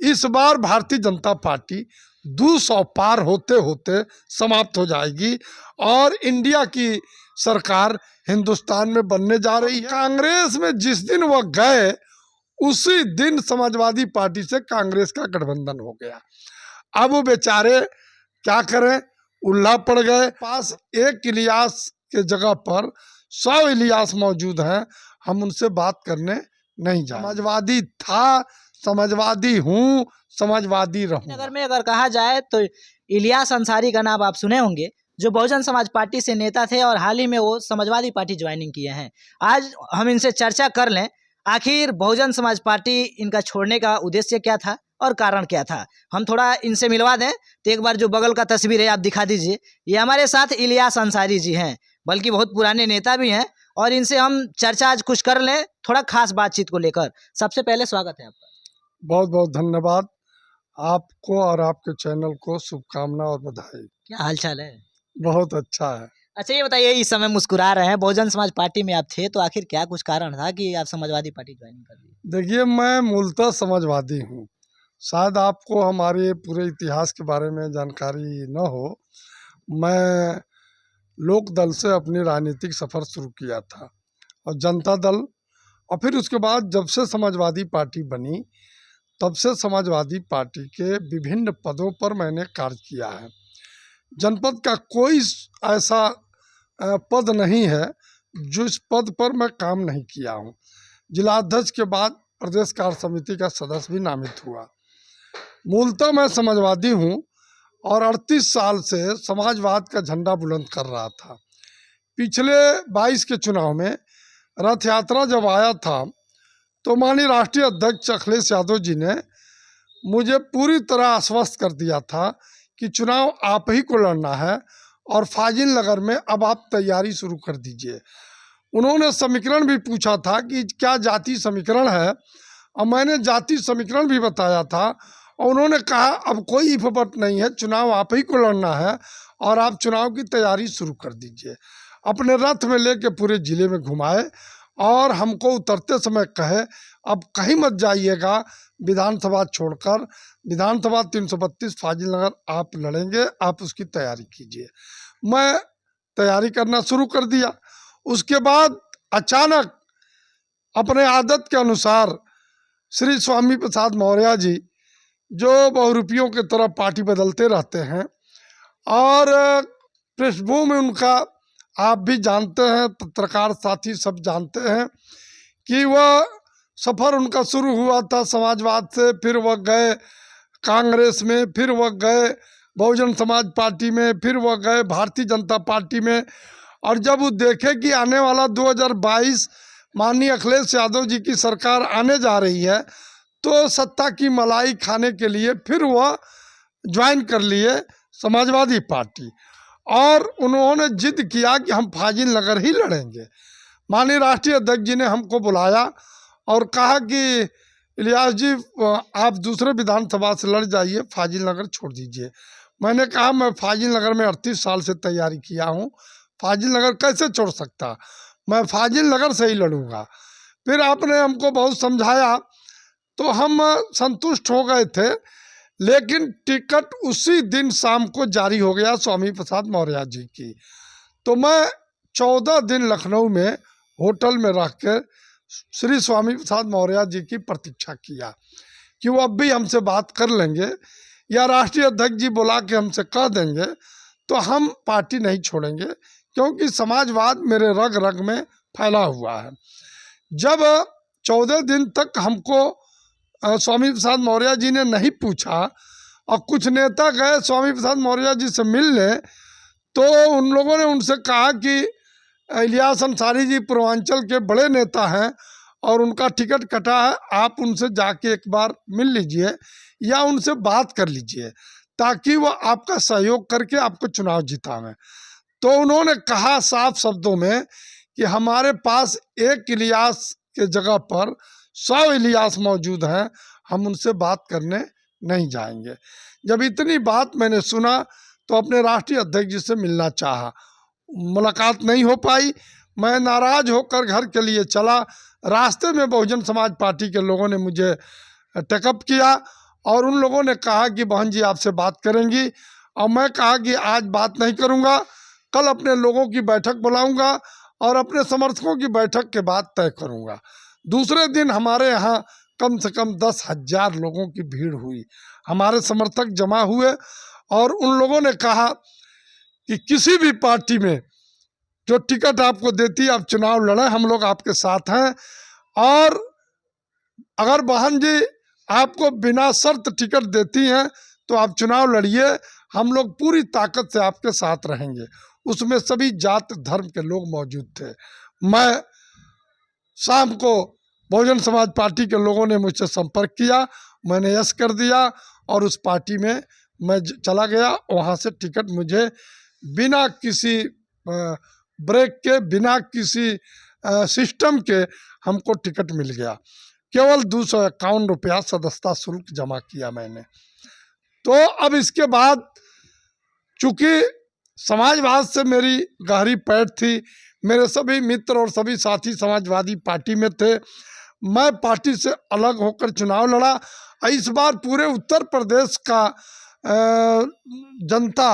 इस बार भारतीय जनता पार्टी 200 पार होते होते समाप्त हो जाएगी और इंडिया की सरकार हिंदुस्तान में बनने जा रही है। कांग्रेस में जिस दिन वह गए उसी दिन समाजवादी पार्टी से कांग्रेस का गठबंधन हो गया। अब वो बेचारे क्या करें, उल्ला पड़ गए। पास एक इलियास के जगह पर 100 इलियास मौजूद हैं, हम उनसे बात करने नहीं जाए। समाजवादी था, समाजवादी हूँ, समाजवादी रहूं। नगर में अगर कहा जाए तो इलियास अंसारी का नाम आप सुने होंगे, जो बहुजन समाज पार्टी से नेता थे और हाल ही में वो समाजवादी पार्टी ज्वाइनिंग किए हैं। आज हम इनसे चर्चा कर लें, आखिर बहुजन समाज पार्टी इनका छोड़ने का उद्देश्य क्या था और कारण क्या था। हम थोड़ा इनसे मिलवा दें तो एक बार जो बगल का तस्वीर है आप दिखा दीजिए। ये हमारे साथ इलियास अंसारी जी हैं, बल्कि बहुत पुराने नेता भी हैं, और इनसे हम चर्चा आज कुछ कर लें थोड़ा खास बातचीत को लेकर। सबसे पहले स्वागत है आपका। बहुत बहुत धन्यवाद आपको और आपके चैनल को, शुभकामना और बधाई। क्या हालचाल है? बहुत अच्छा है। अच्छा ये बताइए, इस समय मुस्कुरा रहे हैं, बहुजन समाज पार्टी में आप थे, तो आखिर क्या कुछ कारण था कि आप समाजवादी पार्टी ज्वाइन कर ली? देखिए, मैं मूलतः समाजवादी हूँ। शायद आपको हमारे पूरे इतिहास के बारे में जानकारी न हो। मैं लोक दल से अपनी राजनीतिक सफ़र शुरू किया था और जनता दल, और फिर उसके बाद जब से समाजवादी पार्टी बनी तब से समाजवादी पार्टी के विभिन्न पदों पर मैंने कार्य किया है। जनपद का कोई ऐसा पद नहीं है जिस पद पर मैं काम नहीं किया हूँ। जिलाध्यक्ष के बाद प्रदेश कार्य समिति का सदस्य भी नामित हुआ। मूलतः मैं समाजवादी हूँ और 38 साल से समाजवाद का झंडा बुलंद कर रहा था। पिछले 22 के चुनाव में रथ यात्रा जब आया था तो माननीय राष्ट्रीय अध्यक्ष अखिलेश यादव जी ने मुझे पूरी तरह आश्वस्त कर दिया था कि चुनाव आप ही को लड़ना है और फाजिल नगर में अब आप तैयारी शुरू कर दीजिए। उन्होंने समीकरण भी पूछा था कि क्या जाति समीकरण है, और मैंने जाति समीकरण भी बताया था, और उन्होंने कहा अब कोई इफबट नहीं है, चुनाव आप ही को लड़ना है और आप चुनाव की तैयारी शुरू कर दीजिए। अपने रथ में लेके पूरे जिले में घुमाए और हमको उतरते समय कहे अब कहीं मत जाइएगा विधानसभा छोड़कर, विधानसभा 332 फाजिल नगर आप लड़ेंगे, आप उसकी तैयारी कीजिए। मैं तैयारी करना शुरू कर दिया। उसके बाद अचानक अपने आदत के अनुसार श्री स्वामी प्रसाद मौर्य जी, जो बहुरूपियों की तरह पार्टी बदलते रहते हैं और पृष्ठभूमि उनका आप भी जानते हैं, पत्रकार साथी सब जानते हैं कि वह सफ़र उनका शुरू हुआ था समाजवाद से, फिर वह गए कांग्रेस में, फिर वह गए बहुजन समाज पार्टी में, फिर वह गए भारतीय जनता पार्टी में। और जब वो देखे कि आने वाला 2022 माननीय अखिलेश यादव जी की सरकार आने जा रही है, तो सत्ता की मलाई खाने के लिए फिर वह ज्वाइन कर लिए समाजवादी पार्टी और उन्होंने जिद किया कि हम फाजिल नगर ही लड़ेंगे। माननीय राष्ट्रीय अध्यक्ष जी ने हमको बुलाया और कहा कि इलियास जी आप दूसरे विधानसभा से लड़ जाइए, फाजिल नगर छोड़ दीजिए। मैंने कहा मैं फाजिल नगर में 38 साल से तैयारी किया हूँ, फाजिल नगर कैसे छोड़ सकता, मैं फाजिल नगर से ही लड़ूंगा। फिर आपने हमको बहुत समझाया तो हम संतुष्ट हो गए थे, लेकिन टिकट उसी दिन शाम को जारी हो गया स्वामी प्रसाद मौर्य जी की। तो मैं 14 दिन लखनऊ में होटल में रह कर श्री स्वामी प्रसाद मौर्य जी की प्रतीक्षा किया कि वो अब भी हमसे बात कर लेंगे या राष्ट्रीय अध्यक्ष जी बुला के हमसे कह देंगे तो हम पार्टी नहीं छोड़ेंगे, क्योंकि समाजवाद मेरे रग रग में फैला हुआ है। जब 14 दिन तक हमको स्वामी प्रसाद मौर्य जी ने नहीं पूछा और कुछ नेता गए स्वामी प्रसाद मौर्य जी से मिलने, तो उन लोगों ने उनसे कहा कि इलियास अंसारी जी पूर्वांचल के बड़े नेता हैं और उनका टिकट कटा है, आप उनसे जाके एक बार मिल लीजिए या उनसे बात कर लीजिए ताकि वो आपका सहयोग करके आपको चुनाव जितावें। तो उन्होंने कहा साफ शब्दों में कि हमारे पास एक इलियास के जगह पर 100 इलियास मौजूद हैं, हम उनसे बात करने नहीं जाएंगे। जब इतनी बात मैंने सुना तो अपने राष्ट्रीय अध्यक्ष जी से मिलना चाहा, मुलाकात नहीं हो पाई। मैं नाराज होकर घर के लिए चला। रास्ते में बहुजन समाज पार्टी के लोगों ने मुझे टेकअप किया और उन लोगों ने कहा कि बहन जी आपसे बात करेंगी, और मैं कहा कि आज बात नहीं करूंगा, कल अपने लोगों की बैठक बुलाऊंगा और अपने समर्थकों की बैठक के बाद तय करूंगा। दूसरे दिन हमारे यहाँ कम से कम 10,000 लोगों की भीड़ हुई, हमारे समर्थक जमा हुए और उन लोगों ने कहा कि किसी भी पार्टी में जो टिकट आपको देती है आप चुनाव लड़ें, हम लोग आपके साथ हैं, और अगर बहन जी आपको बिना शर्त टिकट देती हैं तो आप चुनाव लड़िए, हम लोग पूरी ताकत से आपके साथ रहेंगे। उसमें सभी जात धर्म के लोग मौजूद थे। मैं शाम को बहुजन समाज पार्टी के लोगों ने मुझसे संपर्क किया, मैंने यस कर दिया और उस पार्टी में मैं चला गया। वहाँ से टिकट मुझे बिना किसी ब्रेक के, बिना किसी सिस्टम के हमको टिकट मिल गया। केवल 251 रुपया सदस्यता शुल्क जमा किया मैंने। तो अब इसके बाद चूंकि समाजवाद से मेरी गहरी पैठ थी, मेरे सभी मित्र और सभी साथी समाजवादी पार्टी में थे, मैं पार्टी से अलग होकर चुनाव लड़ा। इस बार पूरे उत्तर प्रदेश का जनता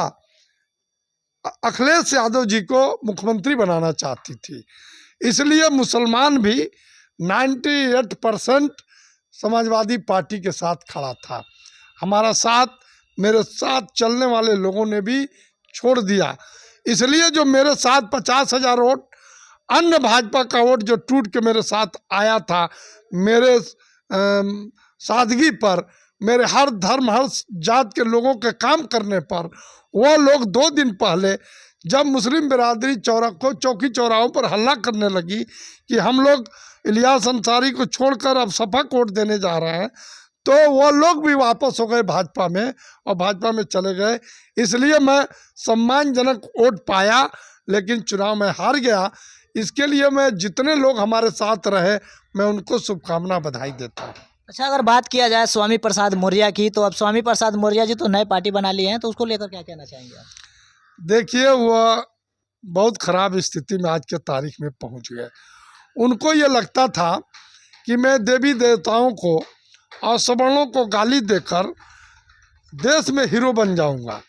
अखिलेश यादव जी को मुख्यमंत्री बनाना चाहती थी, इसलिए मुसलमान भी 98% समाजवादी पार्टी के साथ खड़ा था। हमारा साथ, मेरे साथ चलने वाले लोगों ने भी छोड़ दिया, इसलिए जो मेरे साथ 50,000 वोट, अन्य भाजपा का वोट जो टूट के मेरे साथ आया था, मेरे सादगी पर, मेरे हर धर्म हर जात के लोगों के काम करने पर, वो लोग 2 दिन पहले जब मुस्लिम बिरादरी चौकी चौराहों पर हल्ला करने लगी कि हम लोग इलियास अंसारी को छोड़कर अब सपा वोट देने जा रहे हैं, तो वो लोग भी वापस हो गए भाजपा में और भाजपा में चले गए। इसलिए मैं सम्मानजनक वोट पाया, लेकिन चुनाव में हार गया। इसके लिए मैं जितने लोग हमारे साथ रहे, मैं उनको शुभकामना बधाई देता हूँ। अच्छा, अगर बात किया जाए स्वामी प्रसाद मौर्य की, तो अब स्वामी प्रसाद मौर्य जी तो नए पार्टी बना लिए हैं, तो उसको लेकर क्या कहना चाहेंगे आप? देखिए, वह बहुत खराब स्थिति में आज के तारीख में पहुंच गए। उनको ये लगता था कि मैं देवी देवताओं को और सवर्णों को गाली देकर देश में हीरो बन जाऊंगा,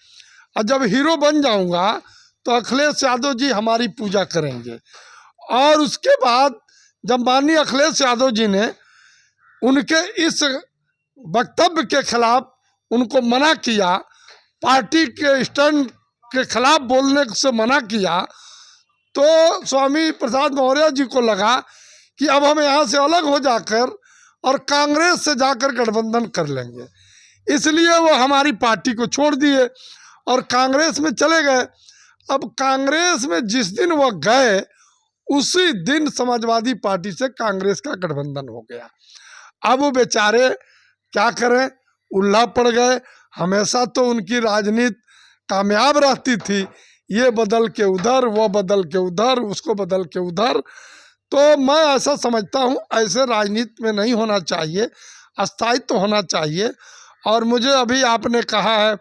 और जब हीरो बन जाऊंगा तो अखिलेश यादव जी हमारी पूजा करेंगे। और उसके बाद जब माननीय अखिलेश यादव जी ने उनके इस वक्तव्य के खिलाफ उनको मना किया, पार्टी के स्टैंड के खिलाफ बोलने से मना किया, तो स्वामी प्रसाद मौर्य जी को लगा कि अब हम यहाँ से अलग हो जाकर और कांग्रेस से जाकर गठबंधन कर लेंगे। इसलिए वो हमारी पार्टी को छोड़ दिए और कांग्रेस में चले गए। अब कांग्रेस में जिस दिन वो गए, उसी दिन समाजवादी पार्टी से कांग्रेस का गठबंधन हो गया। अब वो बेचारे क्या करें, उल्ला पड़ गए। हमेशा तो उनकी राजनीति कामयाब रहती थी, ये बदल के उधर, वो बदल के उधर, उसको बदल के उधर। तो मैं ऐसा समझता हूँ, ऐसे राजनीति में नहीं होना चाहिए, स्थायित्व होना चाहिए। और मुझे अभी आपने कहा है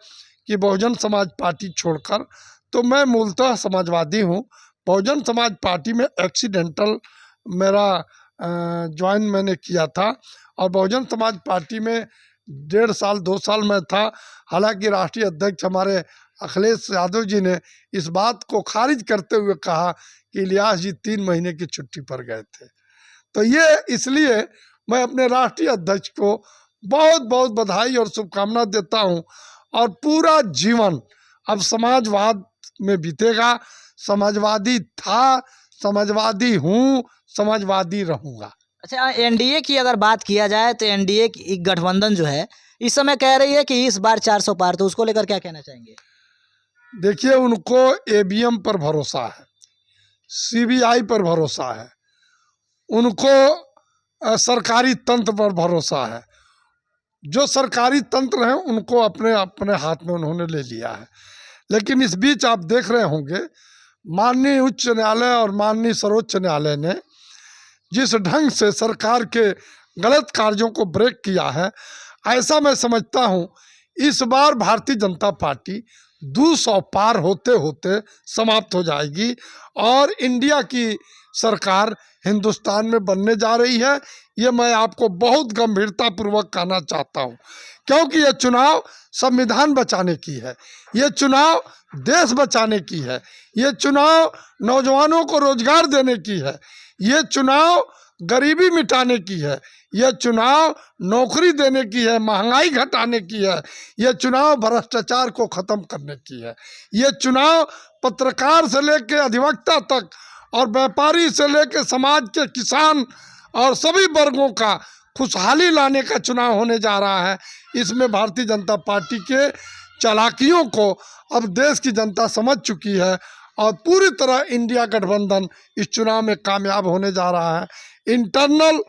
कि बहुजन समाज पार्टी छोड़कर, तो मैं मूलतः समाजवादी हूँ। बहुजन समाज पार्टी में एक्सीडेंटल मेरा ज्वाइन मैंने किया था, और बहुजन समाज पार्टी में 1.5 साल 2 साल में था। हालांकि राष्ट्रीय अध्यक्ष हमारे अखिलेश यादव जी ने इस बात को खारिज करते हुए कहा कि इलियास जी 3 महीने की छुट्टी पर गए थे। तो ये इसलिए मैं अपने राष्ट्रीय अध्यक्ष को बहुत बहुत बधाई और शुभकामना देता हूँ, और पूरा जीवन अब समाजवाद में बीतेगा। समाजवादी था, समाजवादी हूँ, समाजवादी रहूँगा। अच्छा, एनडीए की अगर बात किया जाए तो एनडीए की गठबंधन जो है इस समय कह रही है कि इस बार 400 पार, तो उसको लेकर क्या कहना चाहेंगे? देखिए, उनको ईवीएम पर भरोसा है, सीबीआई पर भरोसा है, उनको सरकारी तंत्र पर भरोसा है। जो सरकारी तंत्र हैं उनको अपने अपने हाथ में उन्होंने ले लिया है। लेकिन इस बीच आप देख रहे होंगे, माननीय उच्च न्यायालय और माननीय सर्वोच्च न्यायालय ने जिस ढंग से सरकार के गलत कार्यों को ब्रेक किया है, ऐसा मैं समझता हूँ इस बार भारतीय जनता पार्टी 200 पार होते होते समाप्त हो जाएगी और इंडिया की सरकार हिंदुस्तान में बनने जा रही है। ये मैं आपको बहुत गंभीरतापूर्वक कहना चाहता हूँ, क्योंकि ये चुनाव संविधान बचाने की है, ये चुनाव देश बचाने की है, ये चुनाव नौजवानों को रोजगार देने की है, ये चुनाव गरीबी मिटाने की है, यह चुनाव नौकरी देने की है, महंगाई घटाने की है, यह चुनाव भ्रष्टाचार को खत्म करने की है, यह चुनाव पत्रकार से लेकर अधिवक्ता तक और व्यापारी से लेकर समाज के किसान और सभी वर्गों का खुशहाली लाने का चुनाव होने जा रहा है। इसमें भारतीय जनता पार्टी के चालाकियों को अब देश की जनता समझ चुकी है और पूरी तरह इंडिया गठबंधन इस चुनाव में कामयाब होने जा रहा है। इंटरनल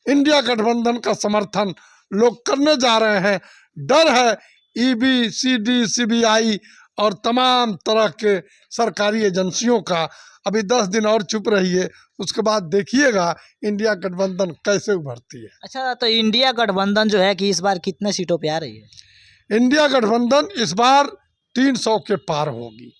इंडिया गठबंधन का समर्थन लोग करने जा रहे हैं। डर है ईडी, सीडी, सीबीआई और तमाम तरह के सरकारी एजेंसियों का। अभी 10 दिन और चुप रहिए, उसके बाद देखिएगा इंडिया गठबंधन कैसे उभरती है। अच्छा, तो इंडिया गठबंधन जो है कि इस बार कितने सीटों पे आ रही है? इंडिया गठबंधन इस बार 300 के पार होगी,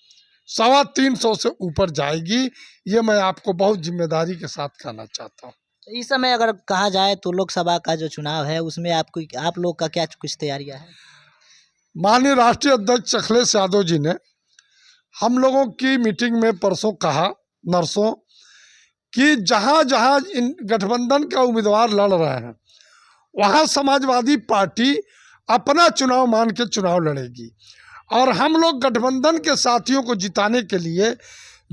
325 से ऊपर जाएगी। ये मैं आपको बहुत जिम्मेदारी के साथ कहना चाहता हूँ। तो इस समय अगर कहा जाए तो लोकसभा का जो चुनाव है उसमें आप लोग का क्या कुछ तैयारियां हैं? माननीय राष्ट्रीय अध्यक्ष अखिलेश यादव जी ने हम लोगों की मीटिंग में परसों कहा, नरसों, कि जहाँ जहाँ इन गठबंधन का उम्मीदवार लड़ रहे हैं वहाँ समाजवादी पार्टी अपना चुनाव मान के चुनाव लड़ेगी और हम लोग गठबंधन के साथियों को जिताने के लिए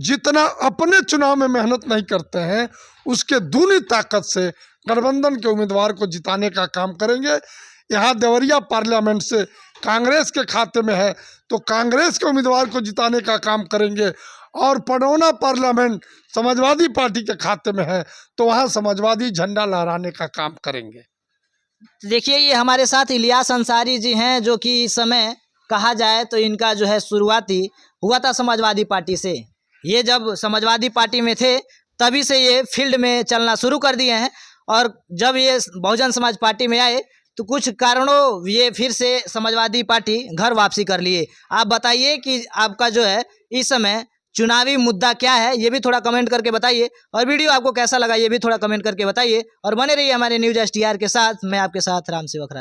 जितना अपने चुनाव में मेहनत नहीं करते हैं उसके दूनी ताकत से गठबंधन के उम्मीदवार को जिताने का काम करेंगे। यहाँ देवरिया पार्लियामेंट से कांग्रेस के खाते में है तो कांग्रेस के उम्मीदवार को जिताने का काम करेंगे और पडौना पार्लियामेंट समाजवादी पार्टी के खाते में है तो वहाँ समाजवादी झंडा लहराने का काम करेंगे। देखिए, ये हमारे साथ इलियास अंसारी जी हैं जो कि इस समय कहा जाए तो इनका जो है शुरुआती हुआ था समाजवादी पार्टी से। ये जब समाजवादी पार्टी में थे तभी से ये फील्ड में चलना शुरू कर दिए हैं और जब ये बहुजन समाज पार्टी में आए तो कुछ कारणों ये फिर से समाजवादी पार्टी घर वापसी कर लिए। आप बताइए कि आपका जो है इस समय चुनावी मुद्दा क्या है, ये भी थोड़ा कमेंट करके बताइए और वीडियो आपको कैसा लगा ये भी थोड़ा कमेंट करके बताइए और बने रहिए हमारे न्यूज़ STR के साथ। मैं आपके साथ राम सेवक राज।